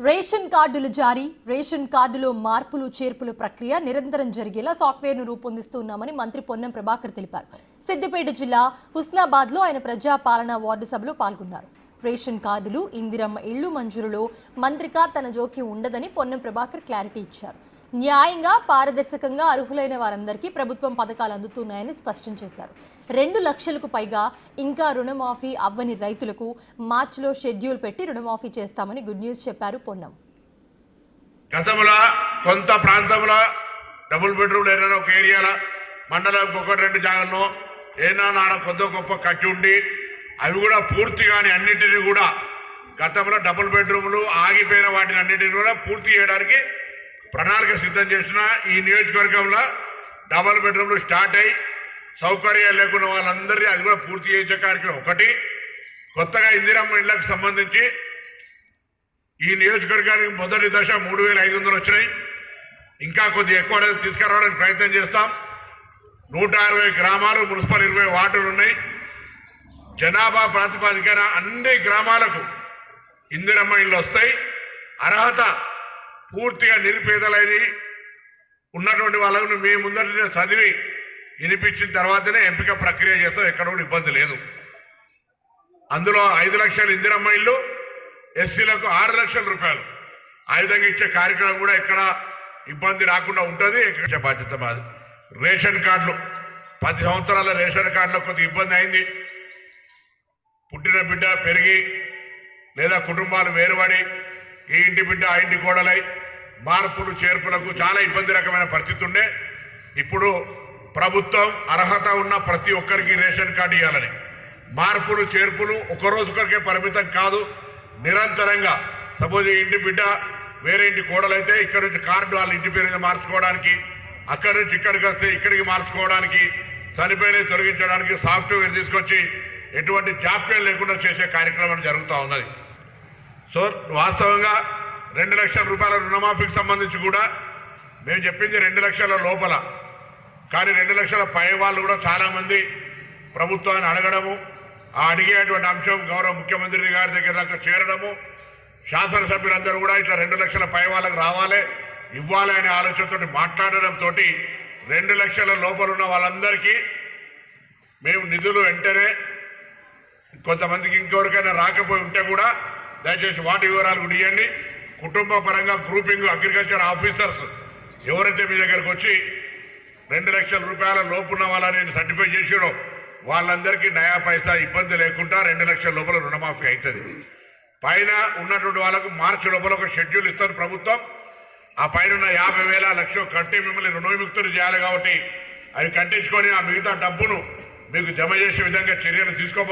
Ration కార్డులు జారీ, ration కార్డులో మార్పులు చేర్పుల ప్రక్రియ నిరంతరం జరిగేలా సాఫ్ట్వేర్ను రూపొందిస్తున్నామని మంత్రి పొన్నం ప్రభాకర్ తెలిపారు. సిద్దిపేట జిల్లా హుస్నాబాద్లో ఆయన ప్రజా పాలనా వార్డు సభలో పాల్గొన్నారు. రేషన్ కార్డులు, ఇందిరమ్మ ఇళ్లు మంజూరులో మంత్రిగా తన జోక్యం ఉండదని పొన్నం ప్రభాకర్ క్లారిటీ ఇచ్చారు. న్యాయంగా, పారదర్శకంగా అర్హులైన వారందరికీ ప్రభుత్వం పథకాలు అందుతున్నాయని స్పష్టం చేశారు. 2 లక్షలకు పైగా ఇంకా రుణమాఫీ అవ్వని రైతులకు మార్చిలో షెడ్యూల్ పెట్టి రుణమాఫీ చేస్తామని గుడ్ న్యూస్ చెప్పారు పొన్నం. గతంలో కొంత ప్రాంతంలో డబుల్ బెడ్రూమ్ ఏదైనా ఒక ఏరియాలో మండలం ఒకటి 2 జాగాల్లో ఏదైనా కొద్ది గొప్ప కట్టి ఉండి అవి కూడా పూర్తిగాని అన్నింటినీ కూడా గతంలో డబుల్ బెడ్రూమ్లు ఆగిపోయిన వాటిని అన్నింటినీ కూడా పూర్తి చేయడానికి ప్రణాళిక సిద్ధం చేసిన ఈ నియోజకవర్గంలో డబుల్ బెడ్రూమ్లు స్టార్ట్ అయ్యి సౌకర్యాలు లేకున్న వాళ్ళందరినీ అది కూడా పూర్తి చేసే కార్యక్రమం ఒకటి. కొత్తగా ఇందిరమ్మ ఇళ్లకు సంబంధించి ఈ నియోజకవర్గానికి మొదటి దశ 3,500 వచ్చినాయి. ఇంకా కొద్ది ఎక్కువ తీసుకురావడానికి ప్రయత్నం చేస్తాం. 160 గ్రామాలు, మున్సిపల్ 20 వార్డులు ఉన్నాయి. జనాభా ప్రాతిపదికన అన్ని గ్రామాలకు ఇందిరమ్మ ఇళ్ళు వస్తాయి. అర్హత పూర్తిగా నిరుపేదలైన ఉన్నటువంటి వాళ్ళను మీ ముందర చదివి వినిపించిన తర్వాతనే ఎంపిక ప్రక్రియ చేస్తాం. ఎక్కడ కూడా ఇబ్బంది లేదు. అందులో 5 లక్షలు ఇందిరమ్మ ఇల్లు, ఎస్సీలకు 6 లక్షల రూపాయలు ఆ విధంగా ఇచ్చే కార్యక్రమం కూడా ఎక్కడ ఇబ్బంది రాకుండా ఉంటుంది. ఎక్కడ బాధ్యత మాది. రేషన్ కార్డులు 10 సంవత్సరాల రేషన్ కార్డులో కొద్ది ఇబ్బంది అయింది. పుట్టిన బిడ్డ పెరిగి లేదా కుటుంబాలు వేరుపడి ఈ ఇంటి బిడ్డ ఆ ఇంటి కోడలై మార్పులు చేర్పులకు చాలా ఇబ్బంది రకమైన పరిస్థితి ఉండే. ఇప్పుడు ప్రభుత్వం అర్హత ఉన్న ప్రతి ఒక్కరికి రేషన్ కార్డు ఇవ్వాలని, మార్పులు చేర్పులు ఒక రోజుకొరకే పరిమితం కాదు, నిరంతరంగా. సపోజ్ ఈ ఇంటి బిడ్డ వేరే ఇంటి కోడలైతే ఇక్కడ నుంచి కార్డు వాళ్ళ ఇంటి పేరు మీద మార్చుకోవడానికి, అక్కడి నుంచి ఇక్కడికి వస్తే ఇక్కడికి మార్చుకోవడానికి, చనిపోయిన తొలగించడానికి సాఫ్ట్వేర్ తీసుకొచ్చి ఎటువంటి జాప్యం లేకుండా చేసే కార్యక్రమం జరుగుతూ ఉన్నది. సో వాస్తవంగా 2 లక్షల రూపాయల రుణమాఫీకి సంబంధించి కూడా మేము చెప్పింది 2 లక్షల లోపల, కానీ 2 లక్షల పై వాళ్ళు కూడా చాలా మంది ప్రభుత్వాన్ని అడగడము, ఆ అడిగేటువంటి అంశం గౌరవ ముఖ్యమంత్రి గారి దగ్గర దాకా చేరడము, శాసనసభ్యులందరూ కూడా ఇట్లా 2 లక్షల పై వాళ్ళకి రావాలి, ఇవ్వాలి అనే ఆలోచనతో మాట్లాడడంతో 2 లక్షల లోపల ఉన్న వాళ్ళందరికీ మేము నిధులు వెంటనే, కొంతమందికి ఇంకెవరికైనా రాకపోయి ఉంటే కూడా దయచేసి వాటి వివరాలు కూడా ఇవ్వండి. కుటుంబ పరంగా గ్రూపింగ్ అగ్రికల్చర్ ఆఫీసర్స్ ఎవరైతే మీ దగ్గరకు వచ్చి 2 లక్షల రూపాయల లోపున్న వాళ్ళని సర్టిఫై చేసారో వాళ్ళందరికీ నయా పైసా ఇబ్బంది లేకుండా 2 లక్షల లోపల రుణమాఫీ అవుతుంది. పైన ఉన్నటువంటి వాళ్ళకు మార్చి లోపల ఒక షెడ్యూల్ ఇస్తారు ప్రభుత్వం. ఆ పైన 50,000 లక్ష కట్టి మిమ్మల్ని రుణ విముక్తులు చేయాలి కాబట్టి అవి కట్టించుకొని ఆ మిగతా డబ్బును మీకు జమ చేసే విధంగా చర్యలు తీసుకోబోతున్నారు.